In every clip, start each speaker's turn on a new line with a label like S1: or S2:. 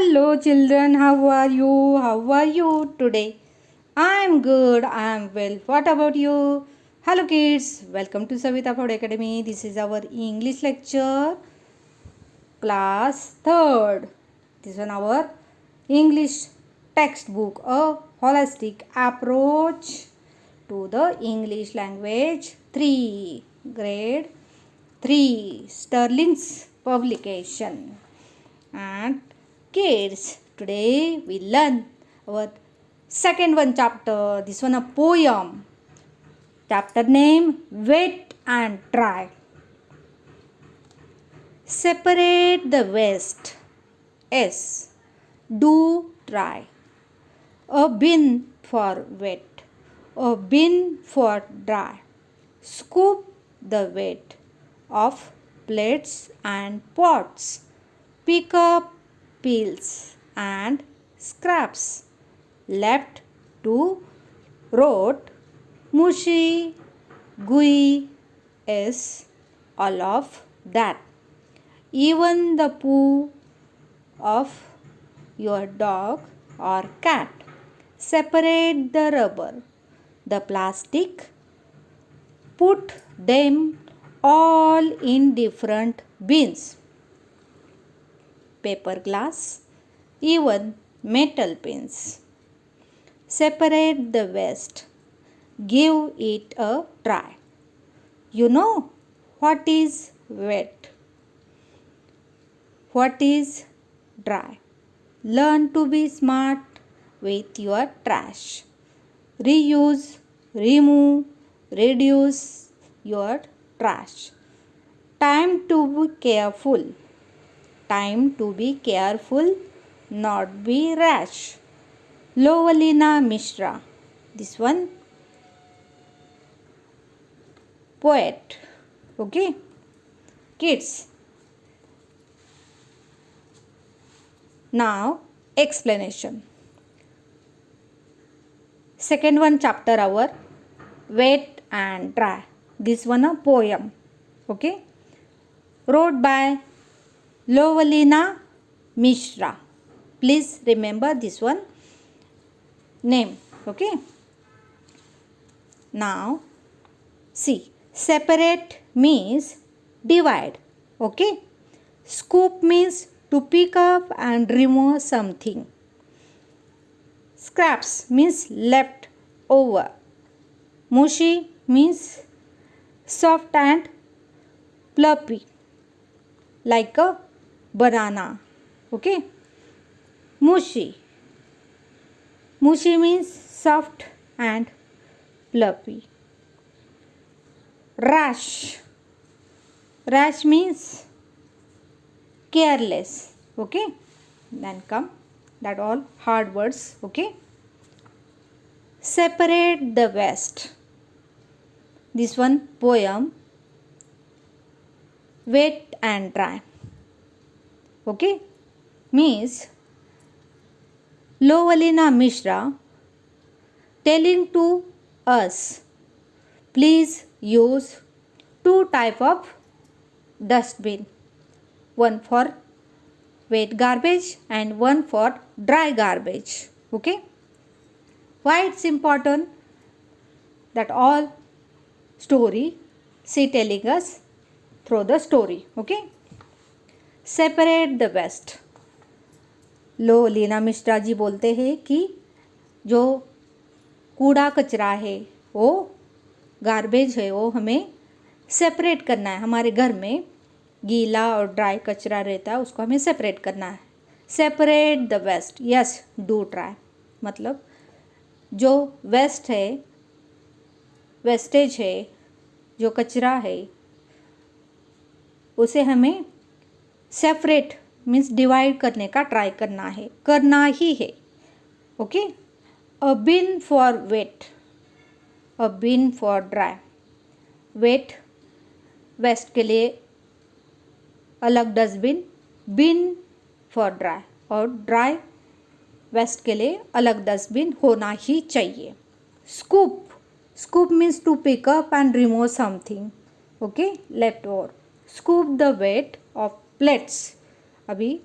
S1: Hello children, how are you? How are you today? I am good, I am well. What about you? Hello kids, welcome to Savita Ford Academy. This is our English lecture, class 3rd. This is our English textbook, a holistic approach to the English language 3, grade 3, Sterling's publication. And kids, today we learn our second one chapter. This one a poem. Chapter name Wet and Dry. Separate the West. S. Do dry. A bin for wet. A bin for dry. Scoop the wet of plates and pots. Pick up peels and scraps. Left to rot, mushy, gooey is all of that. Even the poo of your dog or cat. Separate the rubber, the plastic. Put them all in different bins. Paper glass, even metal pins. Separate the waste. Give it a try. You know what is wet? What is dry? Learn to be smart with your trash. Reuse, remove, reduce your trash. Time to be careful. Time to be careful, not be rash. Lovelina Mishra. This one poet. Okay, kids. Now explanation. Second one chapter our Wet and Dry. This one a poem. Okay, wrote by Lovelina Mishra. Please remember this one name. Okay. Now see, separate means divide. Okay. Scoop means to pick up and remove something. Scraps means left over. Mushy means soft and plumpy like a banana. Okay. Mushy. Mushy means soft and fluffy. Rash. Rash means careless. Okay. Then come that all hard words. Okay. Separate the West. This one poem Wet and Dry. Okay. Means Lovelina Mishra telling to us, please use two type of dustbin, one for wet garbage and one for dry garbage. Okay, why it's important? That all story she telling us through the story. Okay, separate the West. लोलीना Mishra ji बोलते हैं कि जो कूड़ा कचरा है, वो garbage है, वो हमें सेपरेट करना है. हमारे घर में गीला और ड्राई कचरा रहता है, उसको हमें सेपरेट करना है. Separate the waste. Yes, do try. मतलब जो वेस्ट है, वेस्टेज है, जो कचरा है, उसे हमें सेपरेट मीन्स डिवाइड करने का ट्राई करना है, करना ही है. Okay. A bin for wet, a bin for dry. Wet waste के लिए अलग डस्टबिन, बिन फॉर ड्राई, और ड्राई वेस्ट के लिए अलग डस्टबिन होना ही चाहिए. Scoop. Scoop means to pick up and remove something. Okay, left over. Scoop the wet off plates. अभी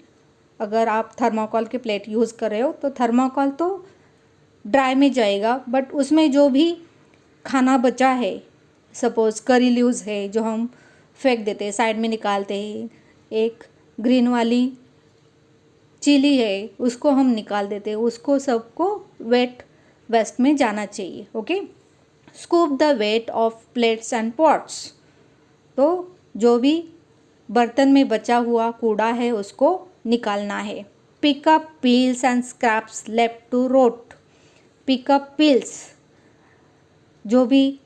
S1: अगर आप थर्माकोल के प्लेट यूज़ कर रहे हो तो थर्माकोल तो ड्राई में जाएगा, बट उसमें जो भी खाना बचा है, सपोज़ करी लीव्स है जो हम फेंक देते हैं, साइड में निकालते हैं, एक ग्रीन वाली चिली है उसको हम निकाल देते हैं, उसको सबको वेट वेस्ट में जाना चाहिए। Okay, scoop the wet off plates and pots, तो जो भी बर्तन में बचा हुआ कूड़ा है उसको निकालना है। Pick up peels and scraps left to rot, pick up peels, जो भी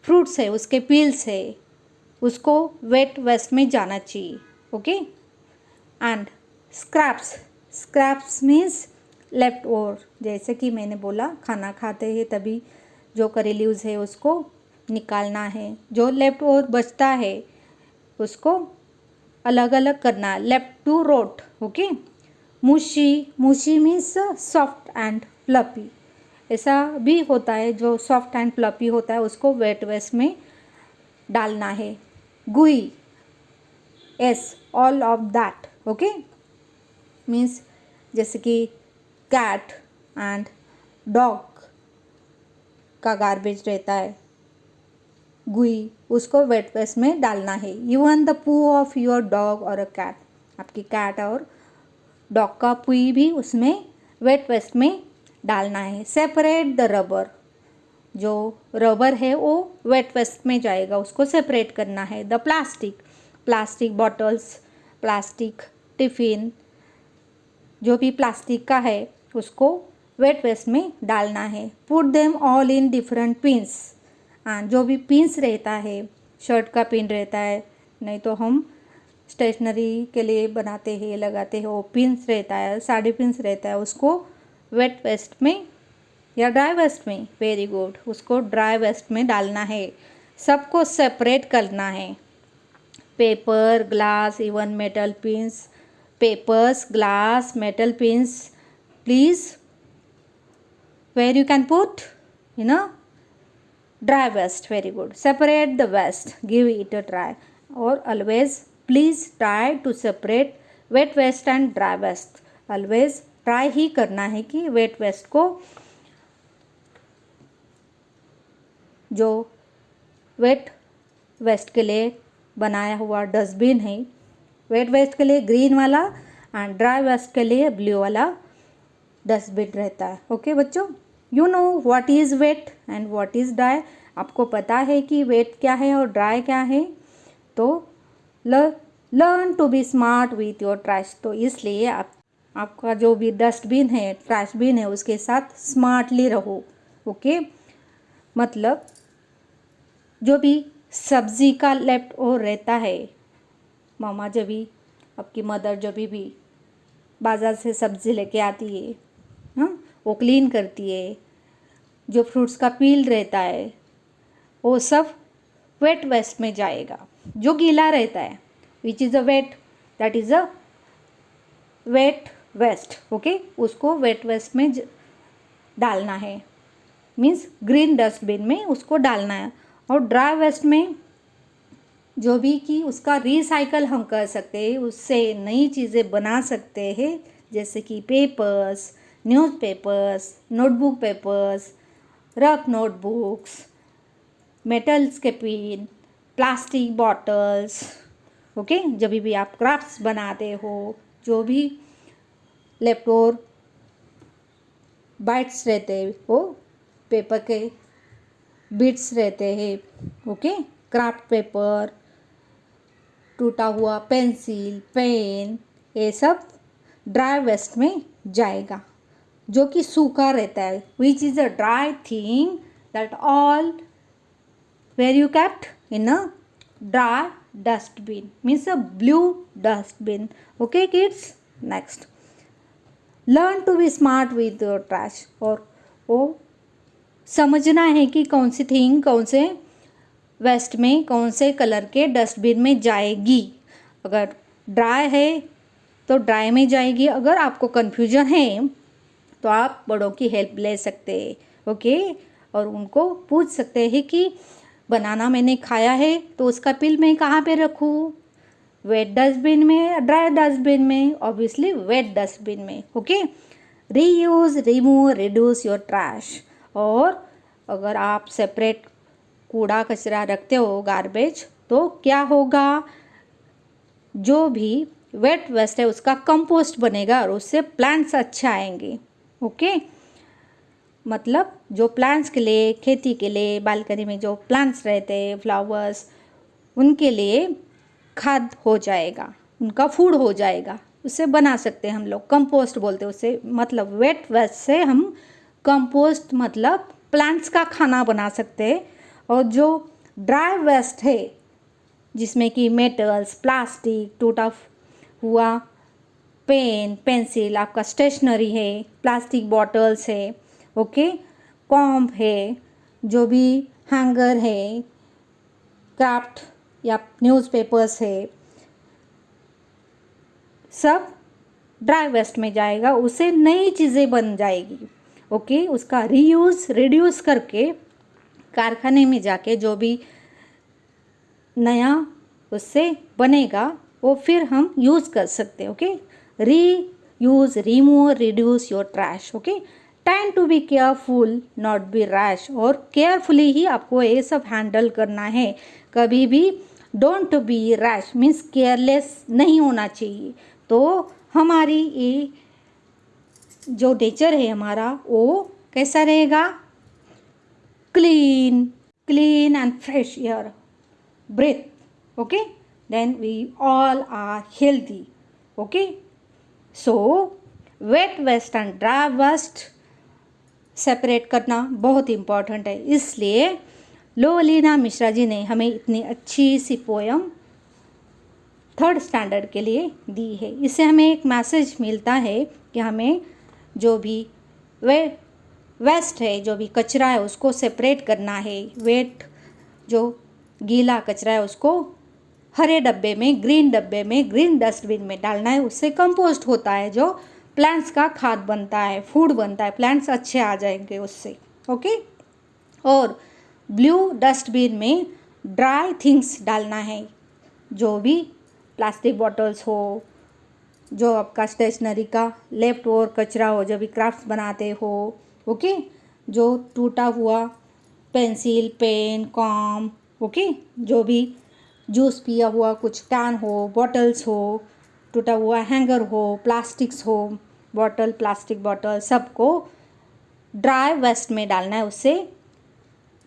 S1: फ्रूट्स है उसके पील्स है उसको वेट वेस्ट में जाना चाहिए। Okay, and scraps, scraps means left over, जैसे कि मैंने बोला खाना खाते हैं तभी जो करी लीव्स है उसको निकालना है, जो लेफ्ट ओवर बचता है उसको अलग अलग करना, left to rot. Okay, mushy, mushy means soft and fluffy, ऐसा भी होता है जो सॉफ्ट एंड फ्लफी होता है उसको वेट वेस्ट में डालना है। गुई, S, all of that. Okay, means जैसे कि कैट एंड डॉग का गार्बेज रहता है, गुई, उसको वेट वेस्ट में डालना है। इवन द पू ऑफ योर डॉग और अ कैट, आपकी कैट और डॉग का पुई भी उसमें वेट वेस्ट में डालना है। सेपरेट द रबर, जो रबर है वो वेट वेस्ट में जाएगा, उसको सेपरेट करना है। The plastic, plastic bottles, plastic tiffin, जो भी प्लास्टिक का है उसको वेट वेस्ट में डालना है। Put them all in different pins, जो भी पिन्स रहता है, शर्ट का पिन रहता है, नहीं तो हम स्टेशनरी के लिए बनाते हैं लगाते हैं वो पिन्स रहता है, साड़ी पिन्स रहता है, उसको वेट वेस्ट में या ड्राई वेस्ट में, वेरी गुड, उसको ड्राई वेस्ट में डालना है। सबको सेपरेट करना है। Paper, glass, even metal pins, papers, glass, metal pins, please where you can put dry waste, very good, separate the waste, give it a try, or always please try to separate wet waste and dry waste, always try ही करना है कि wet waste को, जो wet waste के लिए बनाया हुआ dustbin है, वेट वेस्ट के लिए ग्रीन वाला एंड ड्राई वेस्ट के लिए ब्लू वाला डस्टबिन रहता है। ओके बच्चों, you know what is wet and what is dry, आपको पता है कि वेट क्या है और ड्राई क्या है, तो learn to be smart with your trash, तो इसलिए आपका जो भी डस्टबिन है, ट्रैश बिन है, उसके साथ स्मार्टली रहो। ओके, मतलब जो भी सब्ज़ी का लेफ्ट ओवर रहता है, मामा जब भी, आपकी मदर जब भी बाज़ार से सब्ज़ी लेके आती है, वो क्लीन करती है, जो फ्रूट्स का पील रहता है वो सब वेट वेस्ट में जाएगा, जो गीला रहता है which is a wet, that is a wet waste. Okay, उसको वेट वेस्ट में डालना है, मीन्स ग्रीन डस्टबिन में उसको डालना है। और ड्राई वेस्ट में जो भी कि उसका रिसाइकल हम कर सकते हैं, उससे नई चीज़ें बना सकते हैं, जैसे कि papers, newspapers, notebook papers, rough notebooks, metals के पिन, प्लास्टिक बॉटल्स। ओके, जब भी आप क्राफ्ट्स बनाते हो, जो भी लेफ्ट ओवर बाइट्स रहते हैं वो पेपर के बिट्स रहते हैं। ओके, क्राफ्ट पेपर, टूटा हुआ पेंसिल, पेन, ये सब ड्राई वेस्ट में जाएगा, जो कि सूखा रहता है, which is a dry thing that all where you kept in a dry dustbin, means a blue dustbin. Okay kids, next learn to be smart with your trash, और वो समझना है कि कौन सी थिंग कौन से वेस्ट में कौन से कलर के डस्टबिन में जाएगी। अगर ड्राई है तो ड्राई में जाएगी, अगर आपको कन्फ्यूजन है तो आप बड़ों की हेल्प ले सकते हैं। ओके, और उनको पूछ सकते हैं कि बनाना मैंने खाया है तो उसका पिल मैं कहाँ पे रखूँ, वेट डस्टबिन में, ड्राई डस्टबिन में, ऑब्वियसली वेट डस्टबिन में. Okay, reuse, remove, reduce your trash. और अगर आप सेपरेट कूड़ा कचरा रखते हो, गार्बेज, तो क्या होगा, जो भी वेट वेस्ट है उसका कंपोस्ट बनेगा और उससे प्लांट्स अच्छे आएंगे. ओके, मतलब जो प्लांट्स के लिए, खेती के लिए, बालकनी में जो प्लांट्स रहते हैं, फ्लावर्स, उनके लिए खाद हो जाएगा, उनका फूड हो जाएगा. उससे बना सकते हैं हम लोग, कंपोस्ट बोलते हैं उसे. मतलब वेट वेस्ट से हम कंपोस्ट मतलब प्लांट्स का खाना बना सकते हैं. और जो ड्राई वेस्ट है, जिसमें कि मेटल्स, प्लास्टिक, टूटा हुआ पेन, पेंसिल, आपका स्टेशनरी है, प्लास्टिक बॉटल्स है, ओके, कॉम्ब है, जो भी हैंगर है, क्राफ्ट या न्यूज़पेपर्स है, सब ड्राई वेस्ट में जाएगा. उससे नई चीज़ें बन जाएगी. ओके, उसका रीयूज, रिड्यूस करके कारखाने में जाके जो भी नया उससे बनेगा वो फिर हम यूज़ कर सकते हैं. Okay, reuse, remove, reduce your trash. Okay, time to be careful, not be rash. और केयरफुली ही आपको ये सब हैंडल करना है. कभी भी don't be rash, means careless नहीं होना चाहिए. तो हमारी ये जो नेचर है हमारा, वो कैसा रहेगा, clean and fresh air, breath. Okay, then we all are healthy. Okay, so wet waste and dry waste separate करना बहुत इम्पॉर्टेंट है. इसलिए लोवलीना मिश्रा जी ने हमें इतनी अच्छी सी पोयम 3rd स्टैंडर्ड के लिए दी है. इससे हमें एक मैसेज मिलता है कि हमें जो भी वेस्ट है, जो भी कचरा है, उसको सेपरेट करना है. वेट जो गीला कचरा है उसको हरे डब्बे में, ग्रीन डब्बे में, ग्रीन डस्टबिन में डालना है. उससे कंपोस्ट होता है, जो प्लांट्स का खाद बनता है, फूड बनता है, प्लांट्स अच्छे आ जाएंगे उससे. ओके, और ब्लू डस्टबिन में ड्राई थिंग्स डालना है, जो भी प्लास्टिक बॉटल्स हो, जो आपका स्टेशनरी का लेफ्ट ओवर कचरा हो, जो भी क्राफ्ट्स बनाते हो. ओके, जो टूटा हुआ पेंसिल, पेन, कॉम, ओके, जो भी जूस पिया हुआ कुछ कैन हो, बॉटल्स हो, टूटा हुआ हैंगर हो, प्लास्टिक्स हो, बॉटल, प्लास्टिक बॉटल, सबको ड्राई वेस्ट में डालना है. उससे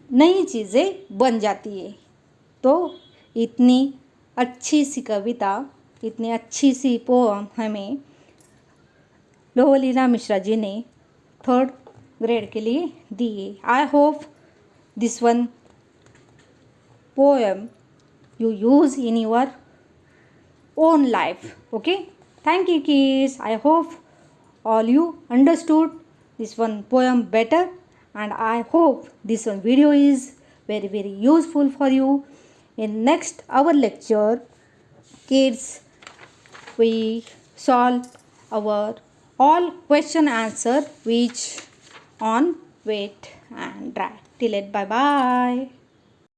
S1: नई चीज़ें बन जाती है. तो इतनी अच्छी सी कविता, इतनी अच्छी सी पोम हमें लोवलीना मिश्रा जी ने 3rd ग्रेड के लिए दी है. I hope this one poem you use in your own life. Okay, thank you kids. I hope all you understood this one poem better, and I hope this one video is very useful for you. In next our lecture, kids, we solve our all question answer which on wet and dry. Till it, bye bye.